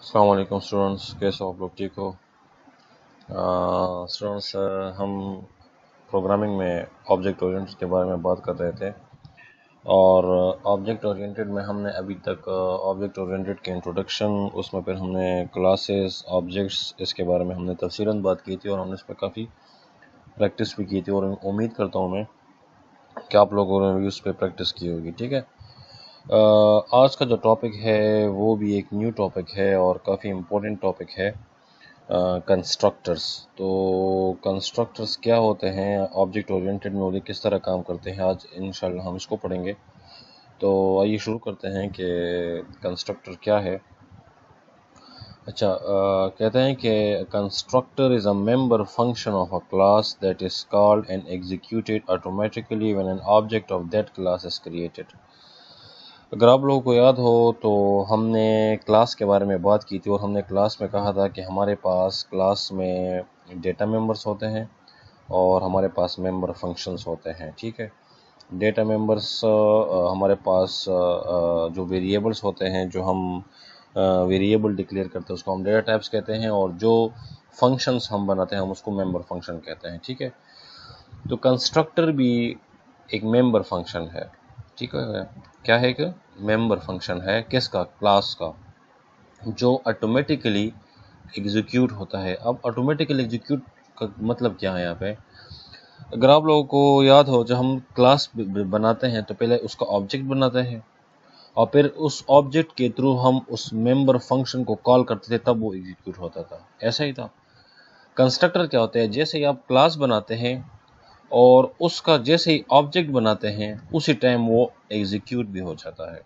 अस्सलाम वालेकुम स्टूडेंट्स, कैसे हो आप लोग? ठीक हो? स्टूडेंट्स, हम प्रोग्रामिंग में ऑब्जेक्ट ओरिएंटेड के बारे में बात कर रहे थे और ऑब्जेक्ट ओरिएंटेड में हमने अभी तक ऑब्जेक्ट ओरिएंटेड के इंट्रोडक्शन, उसमें फिर हमने क्लासेस, ऑब्जेक्ट्स, इसके बारे में हमने तफसीलन बात की थी और हमने इस पर काफ़ी प्रैक्टिस भी की थी और उम्मीद करता हूँ मैं कि आप लोगों ने भी उस पर प्रैक्टिस की होगी। ठीक है। आज का जो टॉपिक है वो भी एक न्यू टॉपिक है और काफ़ी इम्पोर्टेंट टॉपिक है, कंस्ट्रक्टर्स। तो कंस्ट्रक्टर्स क्या होते हैं, ऑब्जेक्ट ओरिएंटेड में वो किस तरह काम करते हैं, आज इंशाल्लाह हम इसको पढ़ेंगे। तो आइए शुरू करते हैं कि कंस्ट्रक्टर क्या है। अच्छा, कहते हैं कि constructor is a member function of a class that is called and executed automatically when an object of that class is created. अगर आप लोगों को याद हो तो हमने क्लास के बारे में बात की थी और हमने क्लास में कहा था कि हमारे पास क्लास में डेटा मेंबर्स होते हैं और हमारे पास मेंबर फंक्शंस होते हैं। ठीक है। डेटा मेंबर्स हमारे पास जो वेरिएबल्स होते हैं, जो हम वेरिएबल डिक्लेयर करते हैं उसको हम डेटा टाइप्स कहते हैं, और जो फंक्शंस हम बनाते हैं हम उसको मेंबर फंक्शन कहते हैं। ठीक है। तो कंस्ट्रक्टर भी एक मेंबर फंक्शन है। ठीक है। क्या है कि मेंबर फंक्शन है किसका? क्लास का, जो ऑटोमेटिकली एग्जीक्यूट होता है। अब ऑटोमेटिकली एग्जीक्यूट का मतलब क्या है यहाँ पे? अगर आप लोगों को याद हो, जब हम क्लास बनाते हैं तो पहले उसका ऑब्जेक्ट बनाते हैं और फिर उस ऑब्जेक्ट के थ्रू हम उस मेंबर फंक्शन को कॉल करते थे, तब वो एग्जीक्यूट होता था। ऐसा ही था। कंस्ट्रक्टर क्या होता है? जैसे ही आप क्लास बनाते हैं और उसका जैसे ही ऑब्जेक्ट बनाते हैं उसी टाइम वो एग्जीक्यूट भी हो जाता है।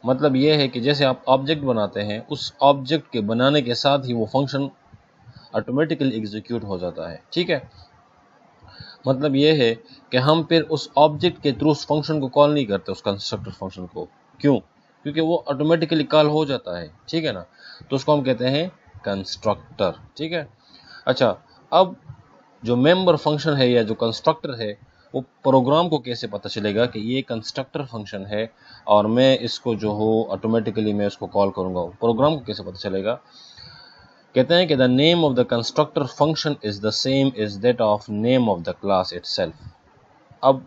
मतलब ये है कि जैसे आप ऑब्जेक्ट बनाते हैं, उस ऑब्जेक्ट के बनाने के साथ ही वो फंक्शन ऑटोमेटिकली एग्जीक्यूट हो जाता है। ठीक है। मतलब ये है कि हम फिर उस ऑब्जेक्ट के थ्रू उस फंक्शन को कॉल नहीं करते, उस कंस्ट्रक्टर फंक्शन को। क्यों? क्योंकि वो ऑटोमेटिकली कॉल हो जाता है। ठीक है ना। तो उसको हम कहते हैं कंस्ट्रक्टर। ठीक है। अच्छा, अब जो मेंबर फंक्शन है या जो कंस्ट्रक्टर है, वो प्रोग्राम को कैसे पता चलेगा कि ये कंस्ट्रक्टर फंक्शन है और मैं इसको जो हो ऑटोमेटिकली मैं इसको कॉल करूंगा? प्रोग्राम को कैसे पता चलेगा? कहते हैं कि the name of the constructor function is the same is that of name of the class itself. अब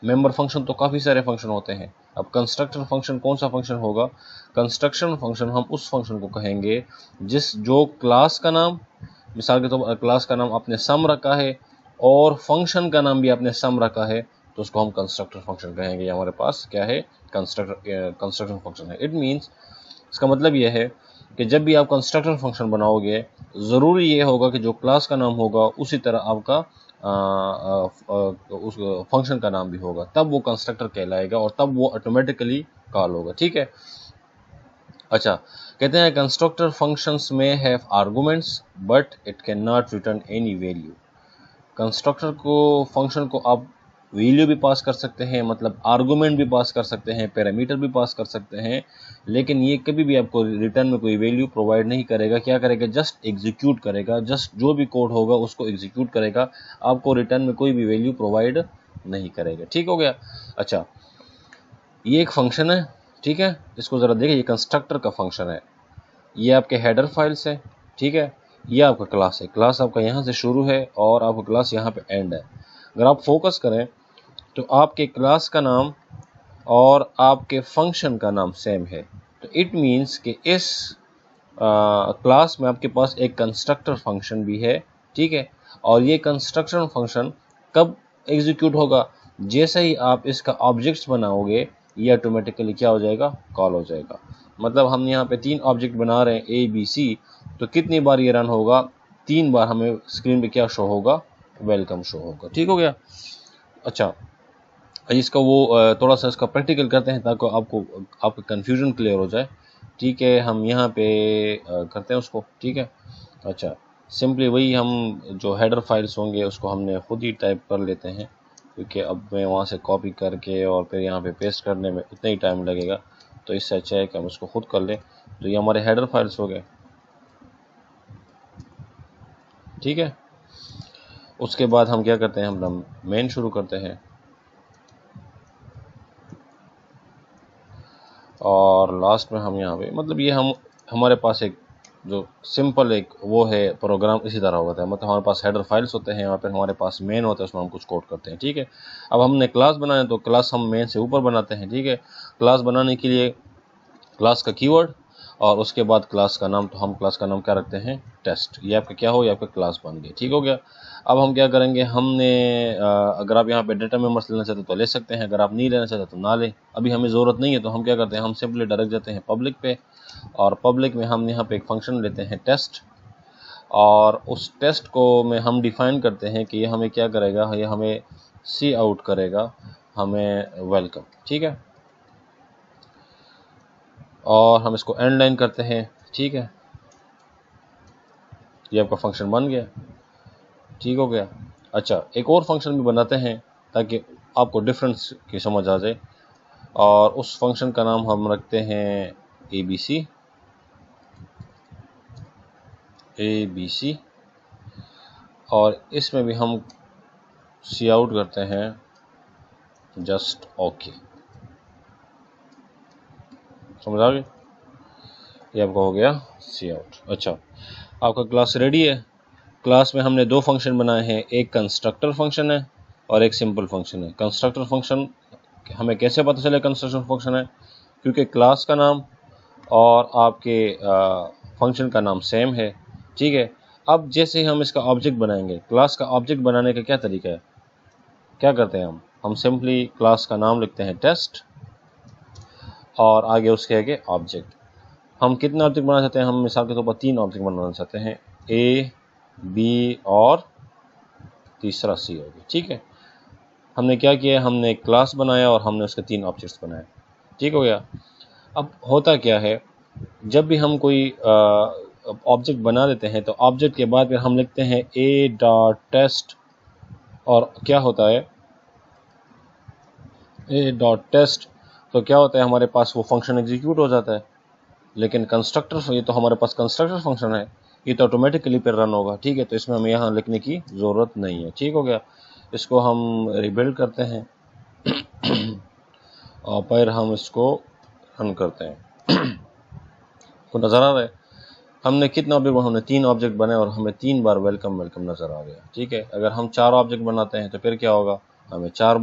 मेंबर फंक्शन तो काफ़ी सारे फंक्शन होते हैं। अब कंस्ट्रक्टर फंक्शन कौन सा फंक्शन होगा? कंस्ट्रक्शन फंक्शन हम उस फंक्शन को कहेंगे जो क्लास का नाम, मिसाल के तौर पर क्लास का नाम आपने सम रखा है और फंक्शन का नाम भी आपने सम रखा है, तो उसको हम कंस्ट्रक्टर फंक्शन कहेंगे। हमारे पास क्या है? कंस्ट्रक्टर फंक्शन है। इट मीन्स, इसका मतलब यह है कि जब भी आप कंस्ट्रक्टर फंक्शन बनाओगे, ज़रूरी ये होगा कि जो क्लास का नाम होगा उसी तरह आपका उस फंक्शन का नाम भी होगा, तब वो कंस्ट्रक्टर कहलाएगा और तब वो ऑटोमेटिकली कॉल होगा। ठीक है। अच्छा, कहते हैं कंस्ट्रक्टर फंक्शंस में have arguments but it can not return any value. Constructor को फंक्शन को आप वैल्यू भी पास कर सकते हैं, मतलब आर्गुमेंट भी पास कर सकते हैं, पैरामीटर भी पास कर सकते हैं, लेकिन ये कभी भी आपको रिटर्न में कोई वैल्यू प्रोवाइड नहीं करेगा। क्या करेगा? जस्ट एग्जीक्यूट करेगा। जस्ट जो भी कोड होगा उसको एग्जीक्यूट करेगा, आपको रिटर्न में कोई भी वैल्यू प्रोवाइड नहीं करेगा। ठीक हो गया। अच्छा, ये एक फंक्शन है। ठीक है। इसको ज़रा देखिए, ये कंस्ट्रक्टर का फंक्शन है। ये आपके हेडर फाइल्स है। ठीक है। ये आपका क्लास है। क्लास आपका यहाँ से शुरू है और आपका क्लास यहाँ पे एंड है। अगर आप फोकस करें तो आपके क्लास का नाम और आपके फंक्शन का नाम सेम है। तो इट मीन्स कि इस क्लास में आपके पास एक कंस्ट्रक्टर फंक्शन भी है। ठीक है। और ये कंस्ट्रक्टर फंक्शन कब एग्जीक्यूट होगा? जैसे ही आप इसका ऑब्जेक्ट्स बनाओगे, ये ऑटोमेटिकली क्या हो जाएगा? कॉल हो जाएगा। मतलब हम यहाँ पे 3 ऑब्जेक्ट बना रहे हैं ABC, तो कितनी बार ये रन होगा? 3 बार हमें स्क्रीन पे क्या शो होगा? वेलकम शो होगा। ठीक हो गया। अच्छा, इसका वो थोड़ा सा इसका प्रैक्टिकल करते हैं ताकि आपका कन्फ्यूजन क्लियर हो जाए। ठीक है। हम यहाँ पे करते हैं उसको। ठीक है। अच्छा, सिंपली वही हम जो हेडर फाइल्स होंगे उसको हमने खुद ही टाइप कर लेते हैं, क्योंकि अब मैं वहाँ से कॉपी करके और फिर यहाँ पे पेस्ट करने में उतना ही टाइम लगेगा, तो इससे अच्छा है कि हम उसको खुद कर लें। तो ये हमारे हेडर फाइल्स हो गए। ठीक है। उसके बाद हम क्या करते हैं? हम मेन शुरू करते हैं और लास्ट में हम यहाँ पे, मतलब ये हमारे पास एक जो सिंपल एक वो है प्रोग्राम इसी तरह होता है, मतलब हमारे पास हेडर फाइल्स होते हैं, यहाँ पर हमारे पास मेन होता है, उसमें हम कुछ कोड करते हैं। ठीक है, अब हमने क्लास बनाया तो क्लास हम मेन से ऊपर बनाते हैं। ठीक है, क्लास बनाने के लिए क्लास का कीवर्ड और उसके बाद क्लास का नाम, तो हम क्लास का नाम क्या रखते हैं, टेस्ट। ये आपका क्या हो, ये आपका क्लास बन गया। ठीक हो गया। अब हम क्या करेंगे, हमने अगर आप यहाँ पे डेटा मेंबर्स लेना चाहते तो ले सकते हैं, अगर आप नहीं लेना चाहते तो ना लें, अभी हमें ज़रूरत नहीं है। तो हम क्या करते हैं, हम सिंपली डायरेक्ट जाते हैं पब्लिक पे, और पब्लिक में हम यहाँ पे एक फंक्शन लेते हैं टेस्ट, और उस टेस्ट को में हम डिफाइन करते हैं कि ये हमें क्या करेगा, ये हमें सी आउट करेगा, हमें वेलकम। ठीक है, और हम इसको एंड लाइन करते हैं। ठीक है, ये आपका फंक्शन बन गया। ठीक हो गया। अच्छा, एक और फंक्शन भी बनाते हैं ताकि आपको डिफरेंस की समझ आ जाए, और उस फंक्शन का नाम हम रखते हैं ABC, और इसमें भी हम सी आउट करते हैं जस्ट ओके। समझ आ गई, ये आपका हो गया सी आउट। अच्छा, आपका क्लास रेडी है। क्लास में हमने दो फंक्शन बनाए हैं, एक कंस्ट्रक्टर फंक्शन है और एक सिंपल फंक्शन है। कंस्ट्रक्टर फंक्शन हमें कैसे पता चले कंस्ट्रक्टर फंक्शन है, क्योंकि क्लास का नाम और आपके फंक्शन का नाम सेम है। ठीक है, अब जैसे हम इसका ऑब्जेक्ट बनाएंगे, क्लास का ऑब्जेक्ट बनाने का क्या तरीका है, क्या करते हैं हम सिंपली क्लास का नाम लिखते हैं टेस्ट, और आगे उसके आगे ऑब्जेक्ट। हम कितने ऑब्जेक्ट बनाना चाहते हैं, हम मिसाल के तौर पर 3 ऑब्जेक्ट बनाना चाहते हैं, A, B और तीसरा C होगी। ठीक है, हमने क्या किया, हमने एक क्लास बनाया और हमने उसके 3 ऑब्जेक्ट्स बनाए। ठीक हो गया। अब होता क्या है, जब भी हम कोई ऑब्जेक्ट बना देते हैं तो ऑब्जेक्ट के बाद फिर हम लिखते हैं A.test, और क्या होता है A.test, तो क्या होता है, हमारे पास वो फंक्शन एग्जीक्यूट हो जाता है। लेकिन कंस्ट्रक्टर, ये तो हमारे पास कंस्ट्रक्टर फंक्शन है, ये तो ऑटोमेटिकली पे रन होगा। ठीक है, तो इसमें हमें यहाँ लिखने की ज़रूरत नहीं है। ठीक हो गया। इसको हम रिबिल्ड करते हैं और फिर हम इसको रन करते हैं। तो नज़र आ रहा है हमने कितना ऑब्जेक्ट, हमने 3 ऑब्जेक्ट बनाए और हमें 3 बार वेलकम वेलकम नज़र आ गया। ठीक है, अगर हम 4 ऑब्जेक्ट बनाते हैं तो फिर क्या होगा, हमें 4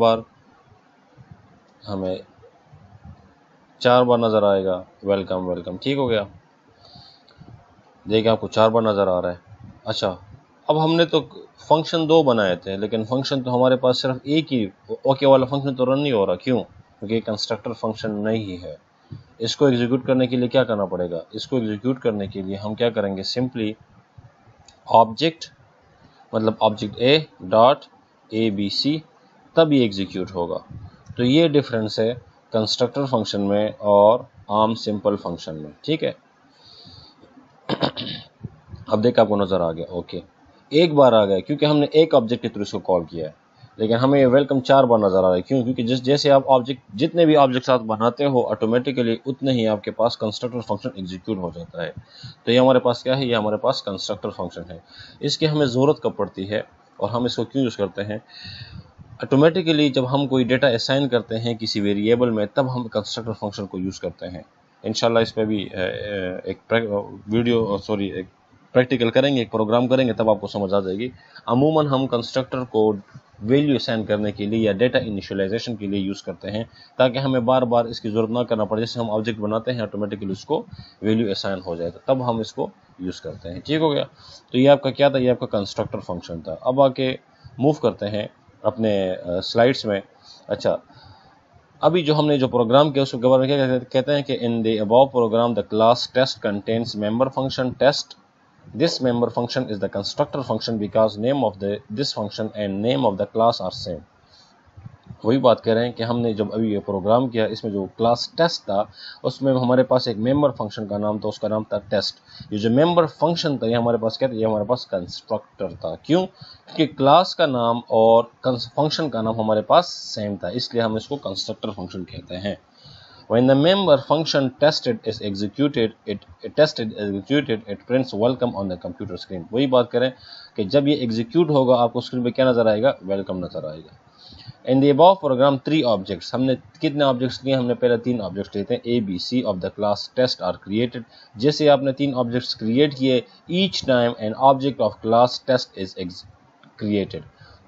बार नज़र आएगा वेलकम वेलकम। ठीक हो गया, देखिए आपको 4 बार नज़र आ रहा है। अच्छा, अब हमने तो फंक्शन 2 बनाए थे, लेकिन फंक्शन तो हमारे पास सिर्फ एक ही ओके वाला फंक्शन तो रन नहीं हो रहा। क्यों, क्योंकि कंस्ट्रक्टर फंक्शन नहीं है। इसको एग्जीक्यूट करने के लिए क्या करना पड़ेगा, इसको एग्जीक्यूट करने के लिए हम क्या करेंगे, सिंपली ऑब्जेक्ट, मतलब ऑब्जेक्ट A.ABC, तब ये एग्जीक्यूट होगा। तो ये डिफरेंस है कंस्ट्रक्टर फंक्शन में और आम सिंपल फंक्शन में। ठीक है, अब देख आपको नज़र आ गया। ओके, एक बार आ गया क्योंकि हमने एक ऑब्जेक्ट के थ्रू इसको कॉल किया है, लेकिन हमें ये वेलकम 4 बार नज़र आ रहा है। क्यों, क्योंकि जैसे आप ऑब्जेक्ट, जितने भी ऑब्जेक्ट्स आप बनाते हो ऑटोमेटिकली उतने ही आपके पास कंस्ट्रक्टर फंक्शन एग्जीक्यूट हो जाता है। तो ये हमारे पास क्या है, ये हमारे पास कंस्ट्रक्टर फंक्शन है। इसकी हमें ज़रूरत कब पड़ती है और हम इसको क्यों यूज़ करते हैं, ऑटोमेटिकली जब हम कोई डेटा असाइन करते हैं किसी वेरिएबल में, तब हम कंस्ट्रक्टर फंक्शन को यूज़ करते हैं। इंशाल्लाह इस पर भी एक प्रैक्टिकल करेंगे, एक प्रोग्राम करेंगे, तब आपको समझ आ जाएगी। अमूमन हम कंस्ट्रक्टर को वैल्यू असाइन करने के लिए या डेटा इनिशियलाइजेशन के लिए यूज़ करते हैं, ताकि हमें बार बार इसकी ज़रूरत ना करना पड़े। जैसे हम ऑब्जेक्ट बनाते हैं ऑटोमेटिकली उसको वैल्यू असाइन हो जाए, तब हम इसको यूज़ करते हैं। ठीक हो गया। तो ये आपका क्या था, ये आपका कंस्ट्रक्टर फंक्शन था। अब आके मूव करते हैं अपने स्लाइड्स में। अच्छा, अभी जो हमने जो प्रोग्राम किया उसके बारे में क्या कहते हैं कि in the above program the class test contains member function test. This member function is the constructor function because name of this function and name of the class are same। वही बात कर रहे हैं कि हमने जब अभी ये प्रोग्राम किया, इसमें जो क्लास टेस्ट था उसमें हमारे पास एक मेंबर फंक्शन का नाम था, उसका नाम था टेस्ट। ये जो मेंबर फंक्शन था ये हमारे पास क्या था, ये हमारे पास कंस्ट्रक्टर था। क्यों, क्योंकि क्लास का नाम और फंक्शन का नाम हमारे पास सेम था, इसलिए हम इसको कंस्ट्रक्टर फंक्शन कहते हैं। When the member function tested is executed, it prints welcome on the computer screen। वही बात करें कि जब ये एग्जीक्यूट होगा आपको स्क्रीन पे क्या नज़र आएगा, वेलकम नज़र आएगा। In the above program 3 objects, हमने कितने ऑब्जेक्ट्स लिए, हमने पहले 3 ऑब्जेक्ट्स लेते हैं। A b c of the class test are created. जैसे आपने 3 ऑब्जेक्ट्स क्रिएट किए, each time an object of class test is created.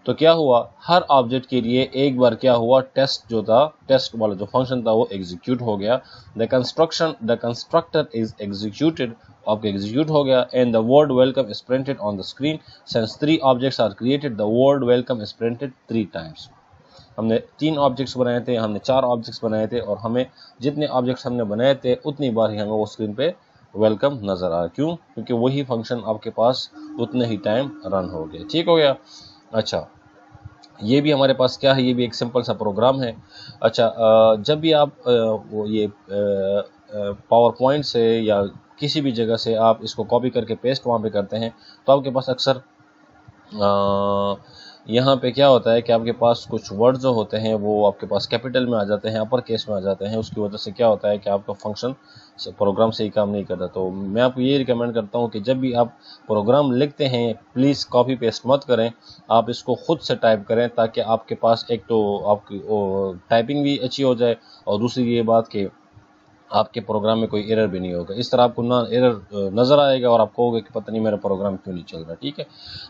तो क्या हुआ, हर ऑब्जेक्ट के लिए एक बार क्या हुआ, टेस्ट जो था, टेस्ट वाला जो फंक्शन था वो एग्जीक्यूट हो गया। द कंस्ट्रक्टर इज एग्जीक्यूटेड, आपके एग्जीक्यूट हो गया। And the word welcome is printed on the screen. Since 3 objects are created, the word welcome is printed 3 times. हमने 3 ऑब्जेक्ट्स बनाए थे, हमने 4 ऑब्जेक्ट्स बनाए थे, और हमें जितने ऑब्जेक्ट्स हमने बनाए थे उतनी बार ही हमें वो स्क्रीन पे वेलकम नजर आया। क्यों? क्योंकि वही फंक्शन आपके पास उतने ही टाइम रन हो गया। ठीक हो गया। अच्छा, ये भी हमारे पास क्या है, ये भी एक सिंपल सा प्रोग्राम है। अच्छा, जब भी आप वो ये पावर पॉइंट से या किसी भी जगह से आप इसको कॉपी करके पेस्ट वहाँ पे करते हैं, तो आपके पास अक्सर यहाँ पे क्या होता है कि आपके पास कुछ वर्ड जो होते हैं वो आपके पास कैपिटल में आ जाते हैं, अपर केस में आ जाते हैं। उसकी वजह से क्या होता है कि आपका फंक्शन प्रोग्राम सही काम नहीं करता। तो मैं आपको ये रिकमेंड करता हूँ कि जब भी आप प्रोग्राम लिखते हैं, प्लीज़ कॉपी पेस्ट मत करें, आप इसको खुद से टाइप करें, ताकि आपके पास एक तो आपकी टाइपिंग भी अच्छी हो जाए, और दूसरी ये बात कि आपके प्रोग्राम में कोई एरर भी नहीं होगा। इस तरह आपको ना एरर नज़र आएगा और आप कहोगे कि पता नहीं मेरा प्रोग्राम क्यों नहीं चल रहा। ठीक है,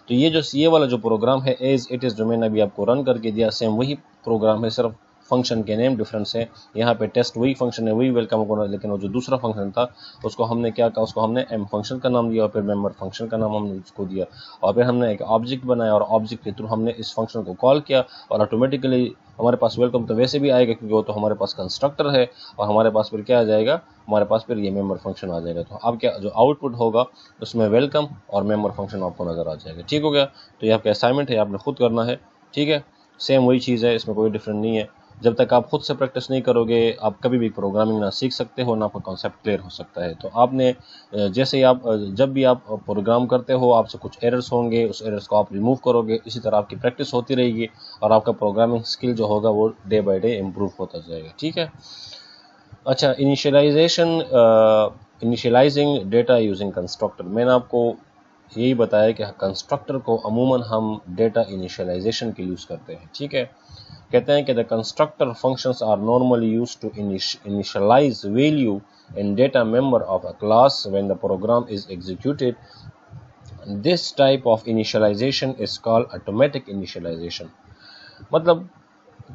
तो ये जो सी ए वाला जो प्रोग्राम है, एज इट इज़ जो मैंने अभी आपको रन करके दिया, सेम वही प्रोग्राम है, सिर्फ फंक्शन के नेम डिफरेंस है। यहाँ पे टेस्ट वही फंक्शन है, वही वेलकम होना, लेकिन वो जो दूसरा फंक्शन था उसको हमने क्या कहा, उसको हमने एम फंक्शन का नाम दिया, और फिर मेंबर फंक्शन का नाम हमने उसको दिया, और फिर हमने एक ऑब्जेक्ट बनाया, और ऑब्जेक्ट के थ्रू हमने इस फंक्शन को कॉल किया, और ऑटोमेटिकली हमारे पास वेलकम तो वैसे भी आएगा क्योंकि वो तो हमारे पास कंस्ट्रक्टर है, और हमारे पास फिर क्या आ जाएगा, हमारे पास फिर ये मेंबर फंक्शन आ जाएगा। तो अब क्या जो आउटपुट होगा उसमें वेलकम और मेंबर फंक्शन आपको नज़र आ जाएगा। ठीक हो गया। तो ये आपका असाइनमेंट है, आपने खुद करना है। ठीक है, सेम वही चीज़ है, इसमें कोई डिफरेंट नहीं है। जब तक आप खुद से प्रैक्टिस नहीं करोगे, आप कभी भी प्रोग्रामिंग ना सीख सकते हो, ना आपका कॉन्सेप्ट क्लियर हो सकता है। तो आपने जैसे ही आप जब भी आप प्रोग्राम करते हो, आपसे कुछ एरर्स होंगे, उस एरर्स को आप रिमूव करोगे, इसी तरह आपकी प्रैक्टिस होती रहेगी, और आपका प्रोग्रामिंग स्किल जो होगा वो डे बाय डे इम्प्रूव होता जाएगा। ठीक है। अच्छा, इनिशियलाइजिंग डेटा यूजिंग कंस्ट्रक्टर, मैंने आपको यही बताया कि कंस्ट्रक्टर को अमूमन हम डेटा इनिशियलाइजेशन के यूज़ करते हैं। ठीक है, कहते हैं कि the constructor functions are normally used to initialise value in data member of a class when the program is executed. This type of initialisation is called automatic initialisation. मतलब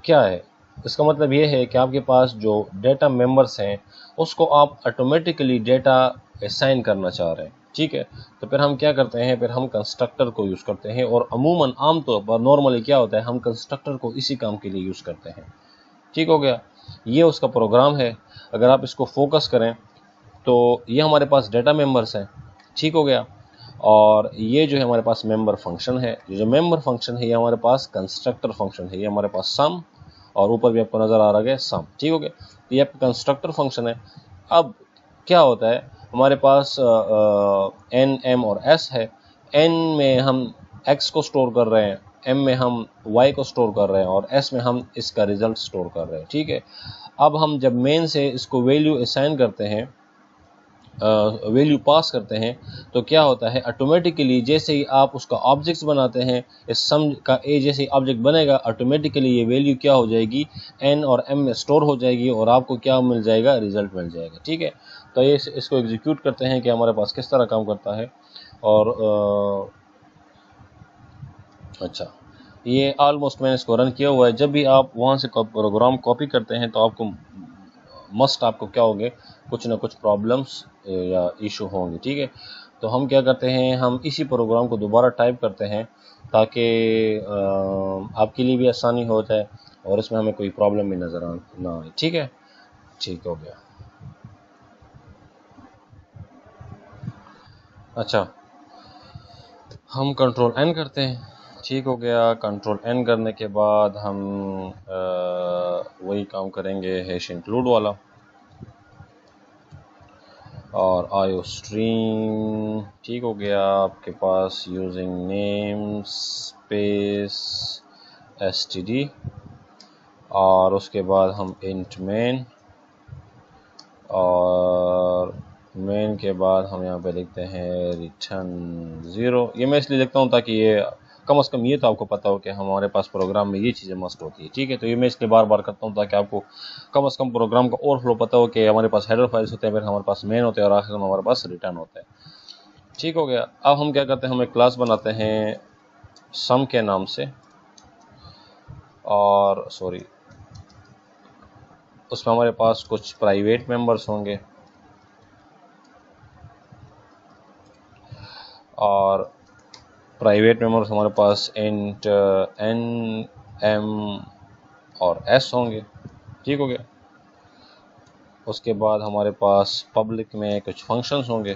क्या है, इसका मतलब ये है कि आपके पास जो डेटा मेंबर्स हैं उसको आप ऑटोमेटिकली डेटा असाइन करना चाह रहे हैं। ठीक है, तो फिर हम क्या करते हैं, फिर हम कंस्ट्रक्टर को यूज़ करते हैं, और अमूमन आमतौर पर नॉर्मली क्या होता है, हम कंस्ट्रक्टर को इसी काम के लिए यूज़ करते हैं। ठीक हो गया, ये उसका प्रोग्राम है। अगर आप इसको फोकस करें तो ये हमारे पास डेटा मेंबर्स हैं। ठीक हो गया, और ये जो है हमारे पास मेंबर फंक्शन है। ये जो मेंबर फंक्शन है ये हमारे पास कंस्ट्रक्टर फंक्शन है, ये हमारे पास सम, और ऊपर भी आपको नज़र आ रहा है सम। ठीक हो गया, तो ये आपका कंस्ट्रक्टर फंक्शन है। अब क्या होता है, हमारे पास एन, एम और एस है। एन में हम एक्स को स्टोर कर रहे हैं, एम में हम वाई को स्टोर कर रहे हैं, और एस में हम इसका रिजल्ट स्टोर कर रहे हैं। ठीक है, अब हम जब मेन से इसको वैल्यू असाइन करते हैं, वैल्यू पास करते हैं, तो क्या होता है, ऑटोमेटिकली जैसे ही आप उसका ऑब्जेक्ट्स बनाते हैं, इस सम का ए जैसे ही ऑब्जेक्ट बनेगा, ऑटोमेटिकली ये वैल्यू क्या हो जाएगी, एन और एम में स्टोर हो जाएगी, और आपको क्या मिल जाएगा, रिजल्ट मिल जाएगा। ठीक है, तो ये इसको एग्जीक्यूट करते हैं कि हमारे पास किस तरह काम करता है। और अच्छा, ये ऑलमोस्ट मैंने इसको रन किया हुआ है। जब भी आप वहाँ से प्रोग्राम कॉपी करते हैं तो आपको क्या होंगे, कुछ ना कुछ प्रॉब्लम्स या इशू होंगे। ठीक है, तो हम क्या करते हैं, हम इसी प्रोग्राम को दोबारा टाइप करते हैं ताकि आपके लिए भी आसानी हो जाए, और इसमें हमें कोई प्रॉब्लम भी नज़र ना आए। ठीक है, ठीक हो गया। अच्छा, हम कंट्रोल एन करते हैं। ठीक हो गया, कंट्रोल एन करने के बाद हम वही काम करेंगे, हैश इंक्लूड वाला, और आयो स्ट्रीम। ठीक हो गया, आपके पास यूजिंग नेम स्पेस std, और उसके बाद हम इंट मेन, और मेन के बाद हम यहाँ पे लिखते हैं रिटर्न 0। ये मैं इसलिए लिखता हूँ ताकि ये कम से कम ये तो आपको पता हो कि हमारे पास प्रोग्राम में ये चीज़ें मस्ट होती है। ठीक है, तो ये मैं इसलिए बार बार करता हूँ ताकि आपको कम से कम प्रोग्राम का ओवरफ्लो पता हो कि हमारे पास हेडर फाइल्स होते हैं, फिर हमारे पास मेन होते हैं और आखिर में हमारे पास रिटर्न होता है। ठीक हो गया। अब हम क्या करते हैं, हम एक क्लास बनाते हैं सम के नाम से, और सॉरी उसमें हमारे पास कुछ प्राइवेट मेंबर्स होंगे और प्राइवेट मेंबर्स हमारे पास इंट एन एम और एस होंगे। ठीक हो गया। उसके बाद हमारे पास पब्लिक में कुछ फंक्शंस होंगे।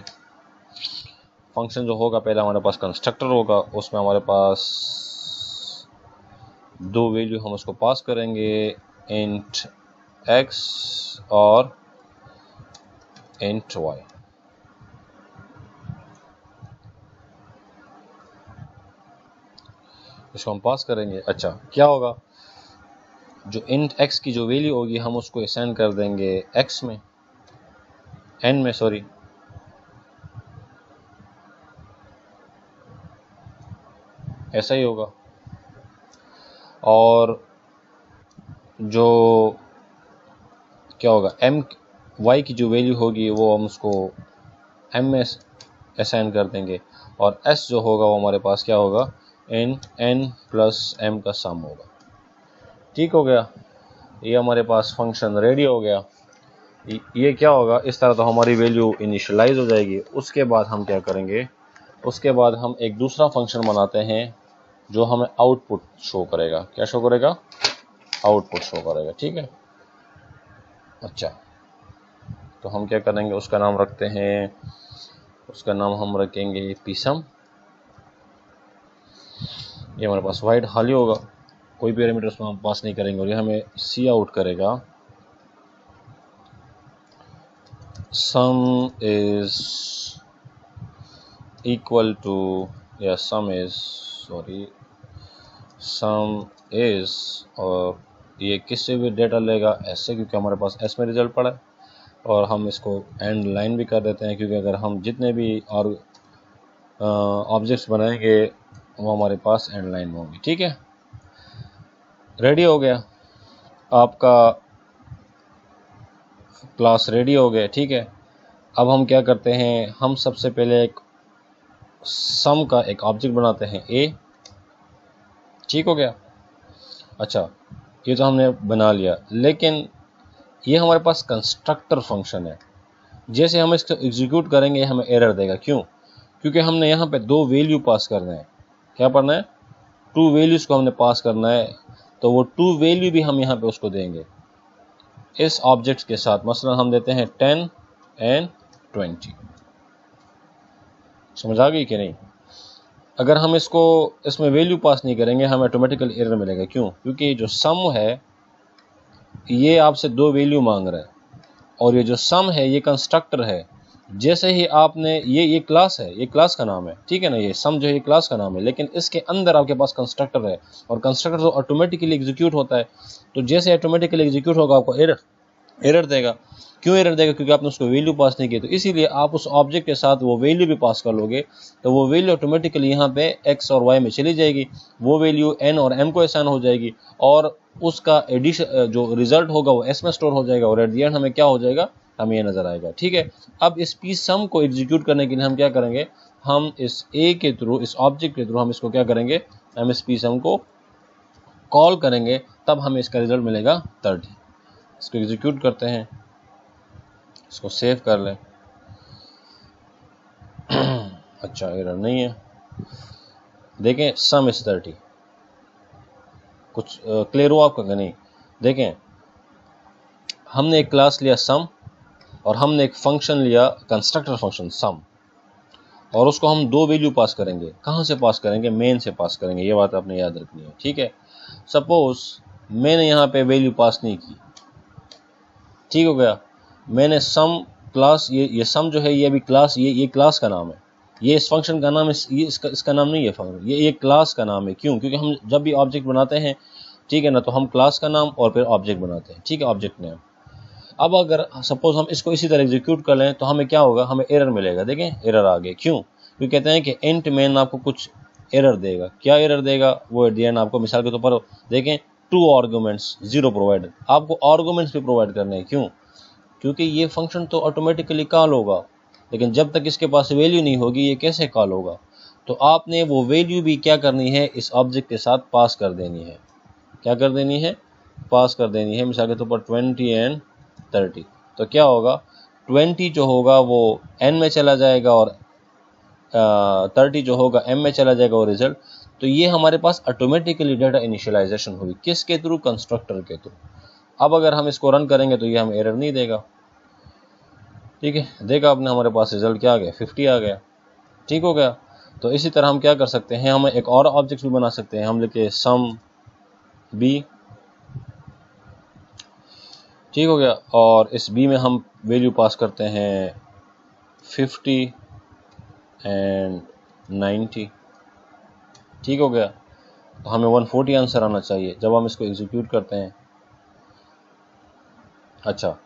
फंक्शन जो होगा, पहले हमारे पास कंस्ट्रक्टर होगा, उसमें हमारे पास दो वैल्यू हम उसको पास करेंगे, इंट एक्स और इंट वाई। इसको हम पास करेंगे। अच्छा, क्या होगा, जो इंट एक्स की जो वैल्यू होगी हम उसको असाइन कर देंगे एक्स में, एन में सॉरी, ऐसा ही होगा। और जो क्या होगा, एम वाई की जो वैल्यू होगी वो हम उसको एम में असाइन कर देंगे, और एस जो होगा वो हमारे पास क्या होगा, इन एन प्लस एम का सम होगा। ठीक हो गया। ये हमारे पास फंक्शन रेडी हो गया। ये क्या होगा, इस तरह तो हमारी वैल्यू इनिशियलाइज हो जाएगी। उसके बाद हम क्या करेंगे, उसके बाद हम एक दूसरा फंक्शन बनाते हैं जो हमें आउटपुट शो करेगा। क्या शो करेगा, आउटपुट शो करेगा। ठीक है। अच्छा, तो हम क्या करेंगे, उसका नाम रखते हैं, उसका नाम हम रखेंगे पीसम। ये हमारे पास वाइड खाली होगा, कोई पैरामीटर उसमें हम पास नहीं करेंगे, और ये हमें सी आउट करेगा सम इज इक्वल टू, या सम इज सॉरी सम इज, और ये किससे भी डेटा लेगा, ऐसे, क्योंकि हमारे पास एस में रिजल्ट पड़ा है। और हम इसको एंड लाइन भी कर देते हैं, क्योंकि अगर हम जितने भी और ऑब्जेक्ट्स बनाएंगे वो हमारे पास एंड लाइन में होंगे। ठीक है, रेडी हो गया आपका क्लास, रेडी हो गया। ठीक है, अब हम क्या करते हैं, हम सबसे पहले एक सम का एक ऑब्जेक्ट बनाते हैं ए। ठीक हो गया। अच्छा, ये तो हमने बना लिया, लेकिन ये हमारे पास कंस्ट्रक्टर फंक्शन है। जैसे हम इसको एग्जीक्यूट करेंगे हमें एरर देगा। क्यों, क्योंकि हमने यहाँ पे दो वैल्यू पास करना है। क्या करना है, टू वैल्यूज को हमने पास करना है, तो वो टू वैल्यू भी हम यहाँ पे उसको देंगे इस ऑब्जेक्ट के साथ। मसलन हम देते हैं 10 एंड 20। समझ आ गई कि नहीं। अगर हम इसमें वैल्यू पास नहीं करेंगे हमें ऑटोमेटिकल एरर मिलेगा। क्यों, क्योंकि जो सम है ये आपसे दो वैल्यू मांग रहा है, और ये जो सम है ये कंस्ट्रक्टर है। जैसे ही आपने ये क्लास है, ये क्लास का नाम है। ठीक है ना, ये सम जो है ये क्लास का नाम है, लेकिन इसके अंदर आपके पास कंस्ट्रक्टर है, और कंस्ट्रक्टर जो ऑटोमेटिकली एग्जीक्यूट होता है, तो जैसे ऑटोमेटिकली एग्जीक्यूट होगा आपको एरर देगा। क्यों एरर देगा, क्योंकि आपने उसको वैल्यू पास नहीं की। तो इसीलिए आप उस ऑब्जेक्ट के साथ वो वैल्यू भी पास कर लोगे, तो वो वैल्यू ऑटोमेटिकली यहाँ पे एक्स और वाई में चली जाएगी, वो वैल्यू एन और एम को असाइन हो जाएगी, और उसका एडिशन जो रिजल्ट होगा वो एस में स्टोर हो जाएगा, और एट द एंड हमें क्या हो जाएगा, हमें ये नजर आएगा। ठीक है, अब इस पी सम को एग्जीक्यूट करने के लिए हम क्या करेंगे, हम इस ए के थ्रू, इस ऑब्जेक्ट के थ्रू हम इसको क्या करेंगे, हम इस पी सम को कॉल करेंगे, तब हमें इसका रिजल्ट मिलेगा 30। इसको एग्जीक्यूट करते हैं, इसको सेव कर लें। अच्छा, एरर नहीं है, देखें सम इज 30। कुछ क्लियर हो आपका नहीं। देखें, हमने एक क्लास लिया सम, और हमने एक फंक्शन लिया कंस्ट्रक्टर फंक्शन सम, और उसको हम दो वैल्यू पास करेंगे। कहाँ से पास करेंगे, मेन से पास करेंगे। ये बात आपने याद रखनी है। ठीक है, सपोज मैंने यहाँ पे वैल्यू पास नहीं की। ठीक हो गया, मैंने सम क्लास, ये सम जो है ये अभी क्लास, ये क्लास का नाम है, ये इस फंक्शन का नाम है, ये इसका नाम नहीं है फंक्शन, ये क्लास का नाम है। क्यों, क्योंकि हम जब भी ऑब्जेक्ट बनाते हैं, ठीक है ना, तो हम क्लास का नाम और फिर ऑब्जेक्ट बनाते हैं। ठीक है, ऑब्जेक्ट नेम। अब अगर सपोज हम इसको इसी तरह एग्जीक्यूट कर लें तो हमें क्या होगा, हमें एरर मिलेगा। देखें एरर आ गया। क्यों, क्योंकि कहते हैं कि इंट मेन आपको कुछ एरर देगा। क्या एरर देगा वो एट द एंड आपको, मिसाल के तौर पर देखें 2 आर्गूमेंट्स 0 प्रोवाइड, आपको आर्गूमेंट्स भी प्रोवाइड करने हैं। क्यों? क्योंकि ये फंक्शन तो ऑटोमेटिकली कॉल होगा, लेकिन जब तक इसके पास वैल्यू नहीं होगी ये कैसे कॉल होगा। तो आपने वो वैल्यू भी क्या करनी है, इस ऑब्जेक्ट के साथ पास कर देनी है। क्या कर देनी है? पास कर देनी है। मिसाल के तौर पर 20 एंड 30, तो क्या होगा 20 जो होगा वो n में चला जाएगा और 30 जो होगा m में चला जाएगा वो रिजल्ट। तो ये हमारे पास ऑटोमेटिकली डाटा इनिशियलाइजेशन हुई, किसके थ्रू? कंस्ट्रक्टर के थ्रू। अब अगर हम इसको रन करेंगे तो ये हमें एरर नहीं देगा। ठीक है, देखा आपने हमारे पास रिजल्ट क्या आ गया, 50 आ गया। ठीक हो गया। तो इसी तरह हम क्या कर सकते हैं, हम एक और ऑब्जेक्ट भी बना सकते हैं। हम लिखे सम b, ठीक हो गया, और इस b में हम वैल्यू पास करते हैं 50 एंड 90। ठीक हो गया। तो हमें 140 आंसर आना चाहिए जब हम इसको एग्जीक्यूट करते हैं। अच्छा,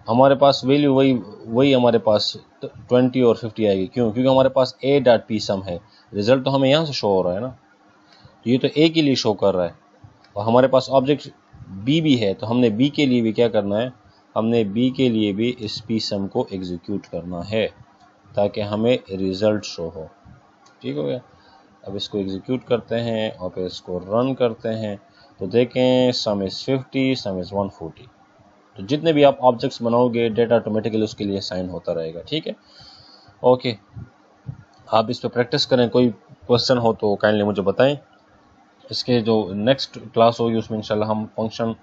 हमारे पास वैल्यू वही हमारे पास 20 और 50 आएगी। क्यों? क्योंकि हमारे पास a.p सम है। रिजल्ट तो हमें यहाँ से शो हो रहा है ना, ये तो a के लिए शो कर रहा है, और हमारे पास ऑब्जेक्ट b भी है। तो हमने b के लिए भी क्या करना है, हमने b के लिए भी इस p सम को एग्जीक्यूट करना है ताकि हमें रिजल्ट शो हो। ठीक हो गया। अब इसको एग्जीक्यूट करते हैं और फिर इसको रन करते हैं। तो देखें सम इज़ 50, सम इज़ 140। तो जितने भी आप ऑब्जेक्ट्स बनाओगे डेटा ऑटोमेटिकली उसके लिए साइन होता रहेगा। ठीक है, ओके, आप इस पर प्रैक्टिस करें। कोई क्वेश्चन हो तो काइंडली मुझे बताएं। इसके जो नेक्स्ट क्लास होगी उसमें इंशाल्लाह हम फंक्शन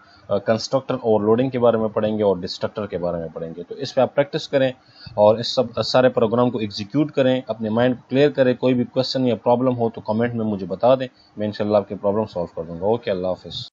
कंस्ट्रक्टर और लोडिंग के बारे में पढ़ेंगे और डिस्ट्रक्टर के बारे में पढ़ेंगे। तो इस पर आप प्रैक्टिस करें और इस सब सारे प्रोग्राम को एग्जीक्यूट करें, अपने माइंड को क्लियर करें। कोई भी क्वेश्चन या प्रॉब्लम हो तो कमेंट में मुझे बता दें, मैं इंशाल्लाह आपकी प्रॉब्लम सॉल्व कर दूंगा। ओके, अल्लाह हाफिज़।